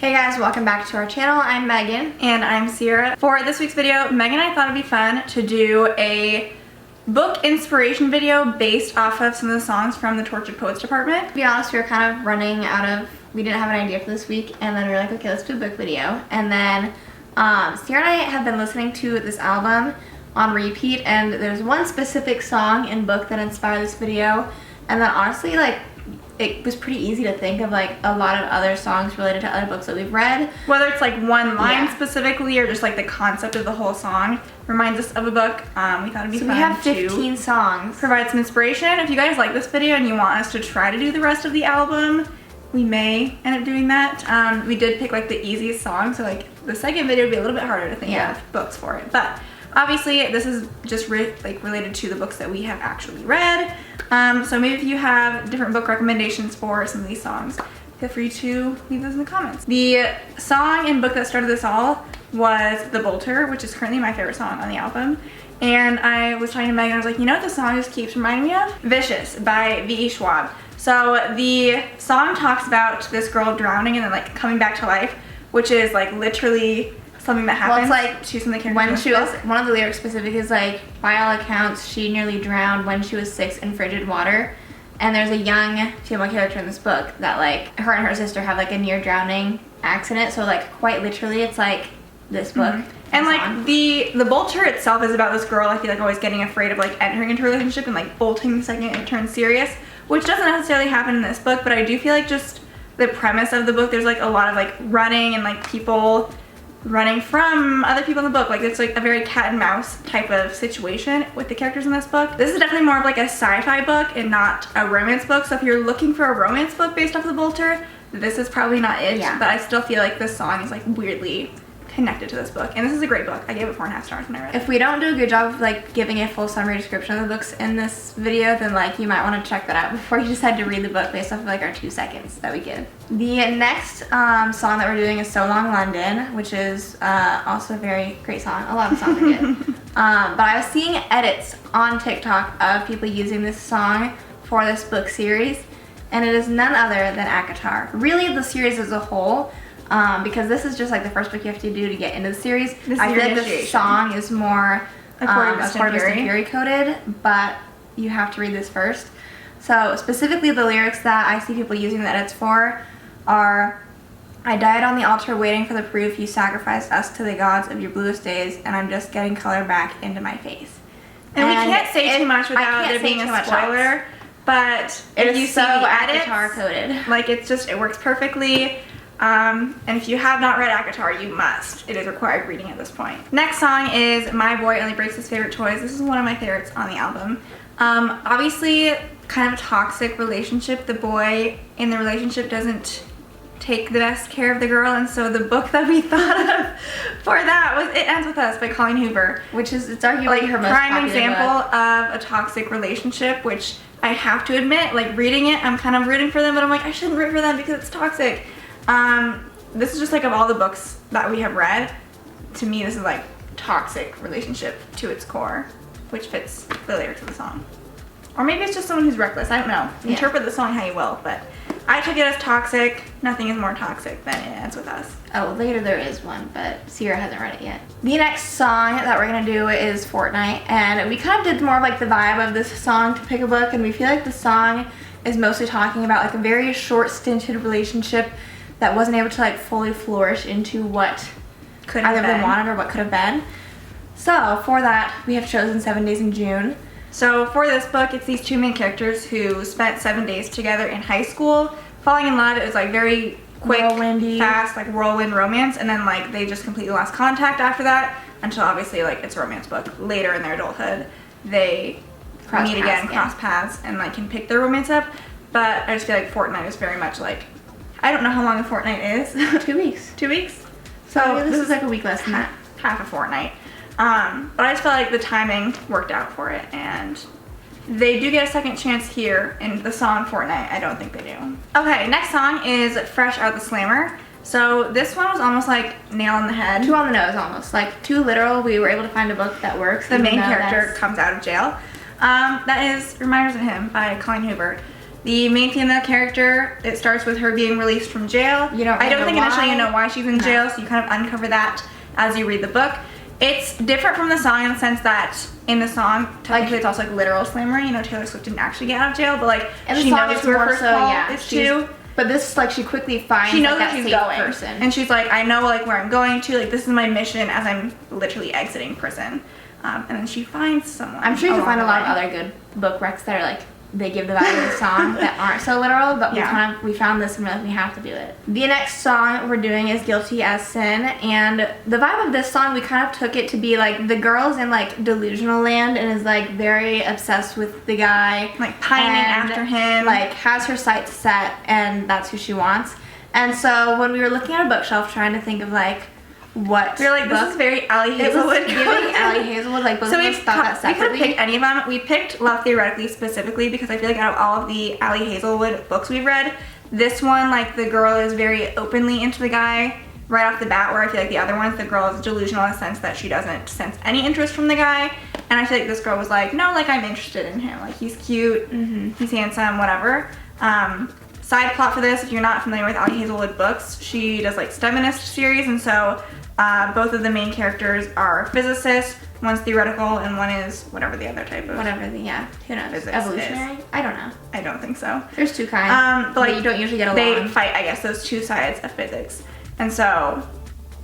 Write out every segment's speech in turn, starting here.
Hey guys, welcome back to our channel. I'm Megan. And I'm Sierra. For this week's video, Megan and I thought it'd be fun to do a book inspiration video based off of some of the songs from the Tortured Poets department. To be honest, we were kind of running out of, we didn't have an idea for this week, and then we were like, okay, let's do a book video. And then Sierra and I have been listening to this album on repeat, and there's one specific song and book that inspired this video. And then honestly, like, it was pretty easy to think of like a lot of other songs related to other books that we've read. Whether it's like one line specifically or just like the concept of the whole song reminds us of a book. We thought it'd be fun. We have 15 songs. Provide some inspiration. If you guys like this video and you want us to try to do the rest of the album, we may end up doing that. We did pick like the easiest song, so like the second video would be a little bit harder to think of books for it. But obviously this is just related to the books that we have actually read. So maybe if you have different book recommendations for some of these songs, feel free to leave those in the comments. The song and book that started this all was The Bolter, which is currently my favorite song on the album. And I was talking to Megan, I was like, you know what the song just keeps reminding me of? Vicious by V.E. Schwab. So the song talks about this girl drowning and then like coming back to life, which is like literally something that happens to some of the characters. When she was, one of the lyrics specific is like, by all accounts, she nearly drowned when she was 6 in frigid water. And there's a young female character in this book that like, her and her sister have like a near drowning accident. So like quite literally, it's like this book. And like the bolter itself is about this girl, I feel like always getting afraid of like entering into a relationship and like bolting the second it turns serious, which doesn't necessarily happen in this book, but I do feel like just the premise of the book, there's like a lot of like running and like people running from other people in the book. Like it's like a very cat and mouse type of situation with the characters in this book. This is definitely more of like a sci-fi book and not a romance book. So if you're looking for a romance book based off The Bolter, this is probably not it. Yeah. But I still feel like this song is like weirdly connected to this book, and this is a great book. I gave it 4.5 stars when I read it. If we don't do a good job of like giving a full summary description of the books in this video, then like you might want to check that out before you decide to read the book based off of like our 2 seconds that we give. The next song that we're doing is So Long London, which is also a very great song. A lot of songs are good. But I was seeing edits on TikTok of people using this song for this book series, and it is none other than ACOTAR. Really, the series as a whole. Because this is just like the first book you have to do to get into the series. I feel like the song is more Fury coded, but you have to read this first. So specifically the lyrics that I see people using the edits for are, I died on the altar waiting for the proof you sacrificed us to the gods of your bluest days, and I'm just getting color back into my face. And we can't say too much without there being a spoiler, but if you see the edits, coded. Like it's just, it works perfectly. And if you have not read ACOTAR, you must. It is required reading at this point. Next song is My Boy Only Breaks His Favorite Toys. This is one of my favorites on the album. Obviously, kind of a toxic relationship. The boy in the relationship doesn't take the best care of the girl, and so the book that we thought of for that was It Ends With Us by Colleen Hoover, which is, it's arguably like her most prime example of a toxic relationship, which I have to admit, like reading it, I'm kind of rooting for them, but I'm like, I shouldn't root for them because it's toxic. This is just like of all the books that we have read, to me this is like toxic relationship to its core, which fits the lyrics of the song. Or maybe it's just someone who's reckless, I don't know. Interpret the song how you will, but I took it as toxic. Nothing is more toxic than It Ends With Us. Oh, later there is one, but Sierra hasn't read it yet. The next song that we're gonna do is Fortnite, and we kind of did more of like the vibe of this song to pick a book, and we feel like the song is mostly talking about like a very short stinted relationship that wasn't able to like fully flourish into what could either been wanted or what could have been. So for that, we have chosen 7 Days in June. So for this book, it's these 2 main characters who spent 7 days together in high school, falling in love. It was like very quick, whirlwindy, fast, like whirlwind romance, and then like they just completely lost contact after that until obviously like it's a romance book. Later in their adulthood, they meet again, cross paths, and like can pick their romance up. But I just feel like Fortnite is very much like, I don't know how long a fortnight is. 2 weeks. 2 weeks? So this is like a week less than that. Half a fortnight. But I just felt like the timing worked out for it, and they do get a second chance here in the song Fortnite. I don't think they do. Okay, next song is Fresh Out the Slammer. So this one was almost like nail on the head. 2 on the nose almost. Like 2 literal, we were able to find a book that works. The main character comes out of jail. That is Reminders of Him by Colleen Hoover. The main female character, it starts with her being released from jail. I don't think initially you know why she's in jail, so you kind of uncover that as you read the book. It's different from the song in the sense that in the song, technically it's also like literal slavery. Taylor Swift didn't actually get out of jail, but like she knows who her first call is to. But this is like she quickly finds she knows that she's safe going, person. and she's like, I know like where I'm going to. Like this is my mission as I'm literally exiting prison. And then she finds someone. I'm sure you can find a lot of other good book recs that are like they give the value of the song that aren't so literal, but we found this and we're like, we have to do it. The next song we're doing is Guilty as Sin, and the vibe of this song, we kind of took it to be like the girl's in like delusional land and is like very obsessed with the guy. Like pining after him. Like has her sights set and that's who she wants. And so when we were looking at a bookshelf trying to think of like what we were like, this is very Allie Hazelwood. It was giving Allie Hazelwood, like both of us thought that separately. We could have picked any of them. We picked Love Theoretically specifically because I feel like out of all of the Allie Hazelwood books we've read, this one, like the girl is very openly into the guy right off the bat, where I feel like the other ones, the girl is delusional in the sense that she doesn't sense any interest from the guy. And I feel like this girl was like, no, like I'm interested in him. Like he's cute, he's handsome, whatever. Side plot for this, if you're not familiar with Allie Hazelwood books, she does like STEMinist series, and so both of the main characters are physicists. One's theoretical and one is whatever the other type of who knows? Physics Evolutionary? is. I don't know. I don't think so. There's two kinds. But like you don't usually get along. They fight, I guess, those two sides of physics. And so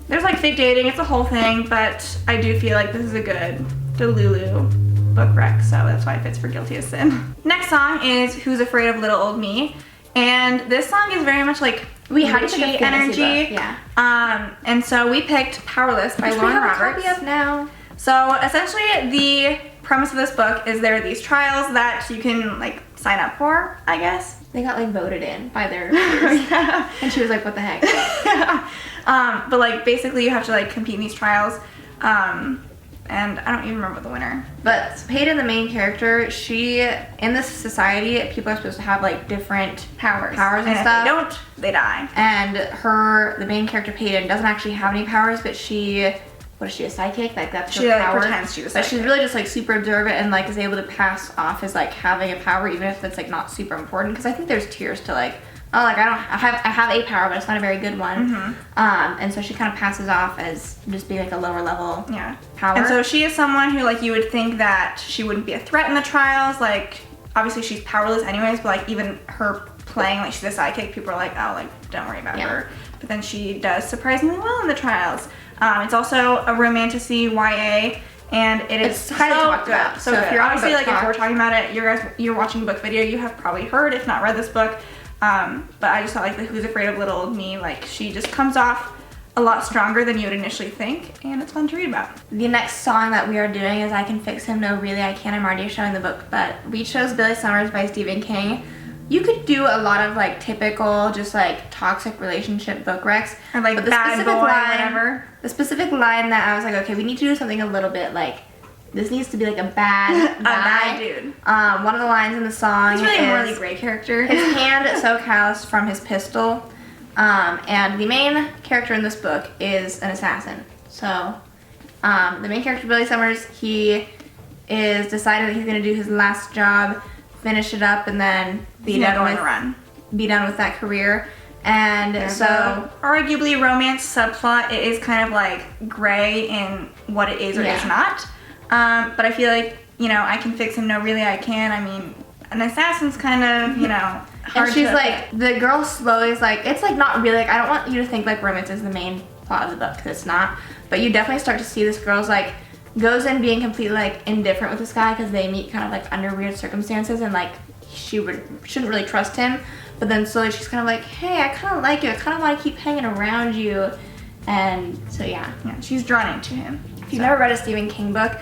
there's like fake dating, it's a whole thing, but I do feel like this is a good Delulu book rec, so that's why it fits for Guilty as Sin. Next song is Who's Afraid of Little Old Me? And this song is very much like we had to pick a energy. Book. Yeah. And so we picked Powerless by Lauren Roberts. We have a copy of now. So essentially the premise of this book is there are these trials that you can like sign up for, I guess. They got like voted in by their peers. Yeah. And she was like, what the heck? But like basically you have to like compete in these trials. And I don't even remember the winner. But Peyton, the main character, she, in this society, people are supposed to have like different powers and if stuff. they don't, they die. And the main character Peyton, doesn't actually have any powers, but she, what is she, a psychic? Like that's her power. She pretends she's a psychic. But she's really just like super observant and like is able to pass off as like having a power, even if it's like not super important. Because I think there's tiers to like, oh, like I have a power, but it's not a very good one. And so she kind of passes off as just being like a lower level power. And so she is someone who like you would think that she wouldn't be a threat in the trials. Like obviously she's powerless anyways, but like even her playing like she's a sidekick, people are like, oh, like don't worry about her. But then she does surprisingly well in the trials. It's also a romantasy YA. And it's highly talked about. So if you're obviously like if we're talking about it, you're watching a book video, you have probably heard, if not read this book. But I just thought like the Who's Afraid of Little Old Me, like she just comes off a lot stronger than you would initially think, and it's fun to read about. The next song that we are doing is I Can Fix Him, No Really I Can't. I'm already showing the book, but we chose Billy Summers by Stephen King. You could do a lot of like typical just like toxic relationship book recs, or like bad boy or whatever. The specific line that I was like, okay, we need to do something a little bit like, this needs to be like a bad guy. A bad dude. One of the lines in the song is really a morally gray character. His hand so calloused from his pistol. And the main character in this book is an assassin. So the main character, Billy Summers, he is decided that he's going to do his last job, finish it up, and then be done with that career. And so arguably romance subplot, it is kind of like gray in what it is or is not. But I feel like, you know, I can fix him, no really I can. I mean, an assassin's kind of, you know, hard. And she's like, the girl slowly is like, it's like not really, like I don't want you to think like romance is the main plot of the book, because it's not. But you definitely start to see this girl's like, goes in being completely like indifferent with this guy because they meet kind of like under weird circumstances, and like shouldn't really trust him. But then slowly she's kind of like, hey, I kind of like you. I kind of want to keep hanging around you. And so yeah, she's drawn into him. If you've never read a Stephen King book,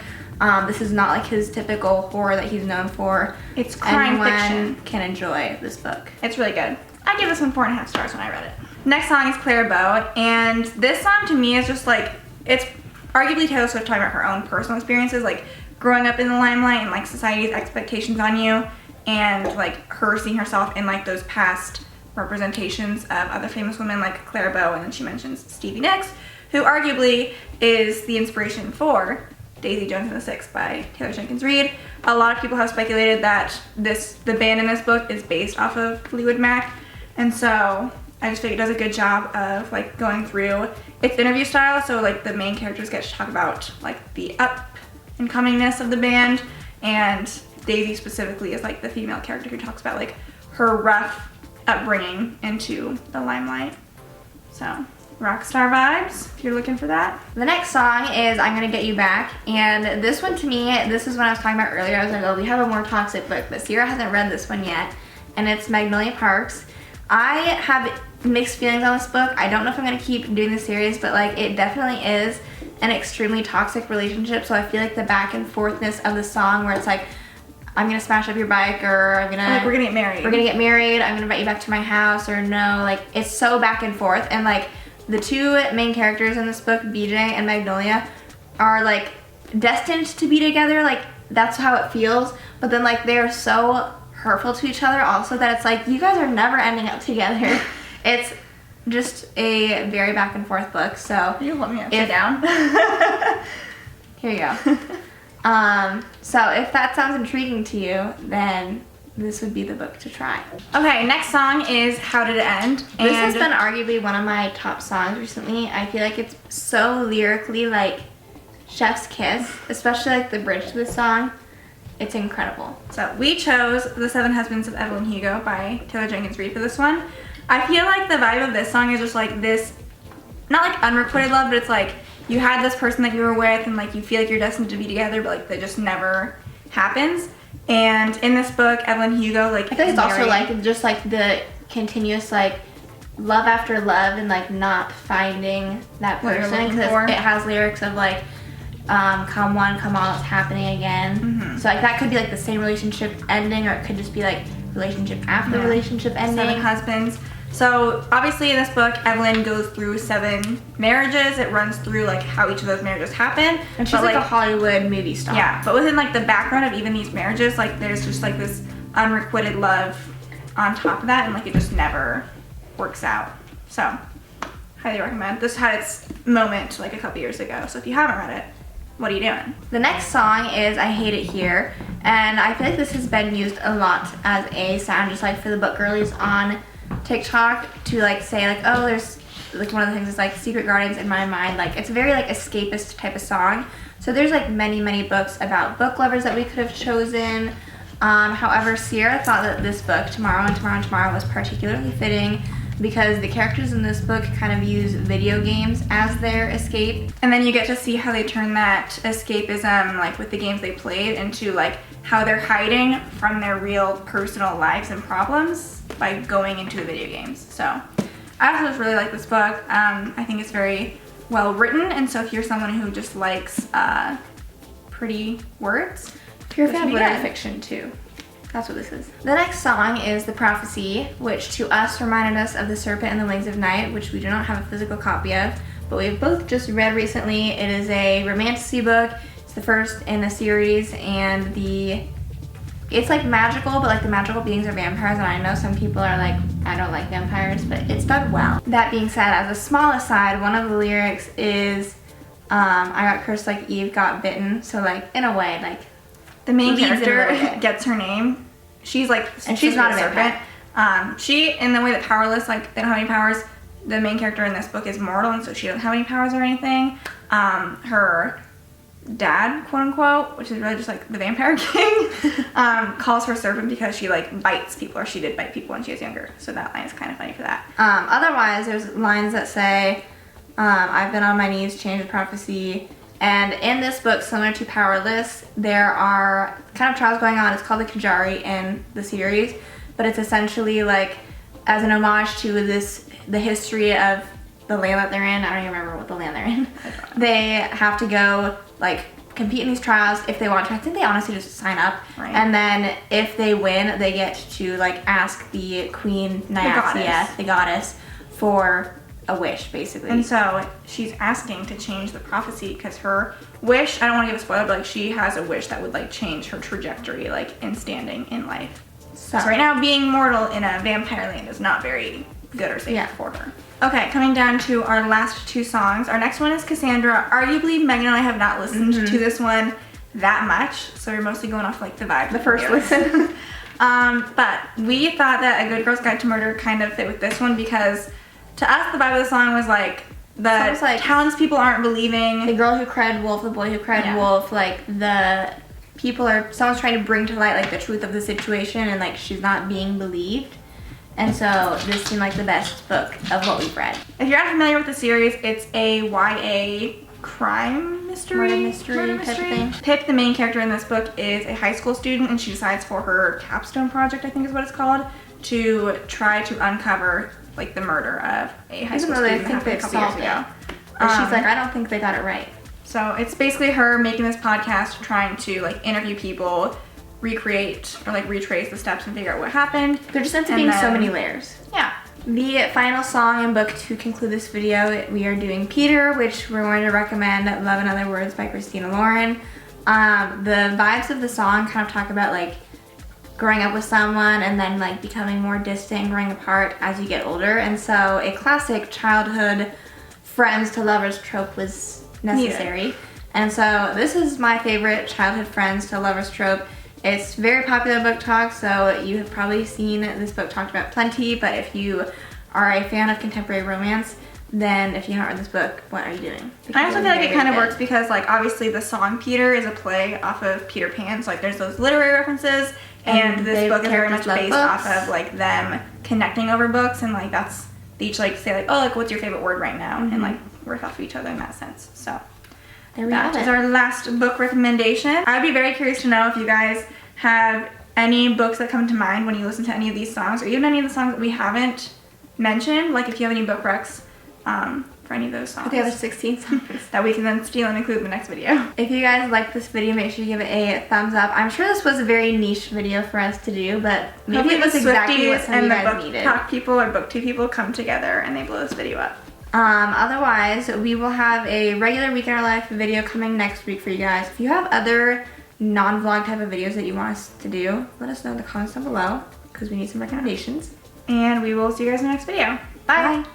this is not like his typical horror that he's known for. It's crime fiction. Can enjoy this book. It's really good. I gave this one 4.5 stars when I read it. Next song is Clara Bow, and this song to me is just like, it's arguably Taylor Swift talking about her own personal experiences, like growing up in the limelight and like society's expectations on you, and like her seeing herself in like those past representations of other famous women like Clara Bow, and then she mentions Stevie Nicks, who arguably is the inspiration for Daisy Jones and the Six by Taylor Jenkins Reid. A lot of people have speculated that the band in this book is based off of Fleetwood Mac, and so I just think it does a good job of like going through its interview style. So like the main characters get to talk about like the up and comingness of the band, and Daisy specifically is like the female character who talks about like her rough upbringing into the limelight. So rock star vibes if you're looking for that. The next song is I'm Gonna Get You Back, and this one to me, this is what I was talking about earlier. I was like, oh, we have a more toxic book, but Sierra hasn't read this one yet, and it's Magnolia Parks. I have mixed feelings on this book. I don't know if I'm gonna keep doing the series, but like it definitely is an extremely toxic relationship, so I feel like the back and forthness of the song where it's like, I'm gonna smash up your bike, or I'm gonna, like, we're gonna get married. We're gonna get married, I'm gonna invite you back to my house, or no, like it's so back and forth, and like the two main characters in this book, BJ and Magnolia, are like destined to be together, like that's how it feels, but then like they're so hurtful to each other also that it's like you guys are never ending up together. It's just a very back and forth book, so you let me upside down. Here you go. So if that sounds intriguing to you, then this would be the book to try. Okay, next song is How Did It End? This has been arguably one of my top songs recently. I feel like it's so lyrically like chef's kiss, especially like the bridge to this song. It's incredible. So we chose The Seven Husbands of Evelyn Hugo by Taylor Jenkins Reid for this one. I feel like the vibe of this song is just like this, not like unrequited love, but it's like you had this person that you were with and like you feel like you're destined to be together, but like that just never happens. And in this book, Evelyn Hugo, like, I think it's also like just like the continuous like love after love and like not finding that person, because it has lyrics of like come one, come all, it's happening again. Mm-hmm. So like that could be like the same relationship ending, or it could just be like relationship after relationship ending. Seven husbands. So obviously in this book, Evelyn goes through 7 marriages. It runs through like how each of those marriages happen. And she's like a Hollywood movie star. Yeah, but within like the background of even these marriages, like there's just like this unrequited love on top of that, and like it just never works out. So highly recommend. This had its moment like a couple years ago. So if you haven't read it, what are you doing? The next song is I Hate It Here, and I feel like this has been used a lot as a sound, just like for the book girlies on TikTok, to like say like, oh, there's like one of the things is like secret gardens in my mind. Like it's a very like escapist type of song. So there's like many books about book lovers that we could have chosen. However, Sierra thought that this book, Tomorrow and Tomorrow and Tomorrow, was particularly fitting because the characters in this book kind of use video games as their escape. And then you get to see how they turn that escapism, like with the games they played, into like how they're hiding from their real personal lives and problems by going into the video games. So I also just really like this book. I think it's very well written, and so if you're someone who just likes pretty words, if you're a fan of literary fiction too, that's what this is. The next song is The Prophecy, which to us reminded us of The Serpent and the Wings of Night, which we do not have a physical copy of, but we've both just read recently. It is a romantasy book. It's the first in a series, and it's like magical, but like the magical beings are vampires, and I know some people are like, I don't like vampires, but it's done well. That being said, as a small aside, one of the lyrics is, I got cursed like Eve got bitten, so like in a way, like the main character gets her name. She's like, and she's not a serpent. She, in the way that Powerless, like they don't have any powers, the main character in this book is mortal, and so she doesn't have any powers or anything. Her dad, quote unquote, which is really just like the vampire king, calls her serpent because she like bites people, or she did bite people when she was younger. So that line is kind of funny for that. Otherwise, there's lines that say, I've been on my knees, change the prophecy. And in this book, similar to Powerless, there are kind of trials going on. It's called the Kajari in the series, but it's essentially like as an homage to the history of the land that they're in. I don't even remember what the land they're in. They have to go like compete in these trials if they want to. I think they honestly just sign up, right. And then if they win, they get to like ask the Queen Nyathia, the goddess, for a wish, basically. And so she's asking to change the prophecy because her wish, I don't want to give a spoiler, but like she has a wish that would like change her trajectory, like in standing in life. So right now, being mortal in a vampire land is not very good or safe for her. Okay, coming down to our last two songs. Our next one is Cassandra. Arguably, Megan and I have not listened to this one that much, so we're mostly going off like the vibe. The first listen. But we thought that A Good Girl's Guide to Murder kind of fit with this one because to us the vibe of the song was like the townspeople aren't believing. The girl who cried wolf, the boy who cried wolf, like the people are, someone's trying to bring to light like the truth of the situation and like she's not being believed. And so this seemed like the best book of what we've read. If you're not familiar with the series, it's a YA crime mystery? Murder mystery type of thing. Pip, the main character in this book, is a high school student and she decides for her capstone project, I think is what it's called, to try to uncover like the murder of a high school student that happened a couple years ago. And she's like, I don't think they got it right. So it's basically her making this podcast, trying to like interview people, recreate or like retrace the steps and figure out what happened. There just ends up being so many layers. Yeah. The final song and book to conclude this video, we are doing Peter, which we're going to recommend Love in Other Words by Christina Lauren. The vibes of the song kind of talk about like growing up with someone and then like becoming more distant, growing apart as you get older. And so a classic childhood friends to lovers trope was necessary. And so this is my favorite childhood friends to lovers trope. It's very popular book talk, so you have probably seen this book talked about plenty, but if you are a fan of contemporary romance, then if you haven't read this book, what are you doing? I also feel like it kind of works because like obviously the song Peter is a play off of Peter Pan, so like there's those literary references, and this book is very much based off of like them connecting over books, and like that's, they each like say like, oh, like what's your favorite word right now, and like work off of each other in that sense. So that is our last book recommendation. I'd be very curious to know if you guys have any books that come to mind when you listen to any of these songs, or even any of the songs that we haven't mentioned, like if you have any book recs for any of those songs. The other 16 songs. That we can then steal and include in the next video. If you guys liked this video, make sure you give it a thumbs up. I'm sure this was a very niche video for us to do, but maybe it was exactly what some of you guys needed. And the book talk people or booktube people come together and they blow this video up. Otherwise, we will have a regular Week in Our Life video coming next week for you guys. If you have other non-vlog type of videos that you want us to do, let us know in the comments down below because we need some recommendations. And we will see you guys in the next video. Bye. Bye.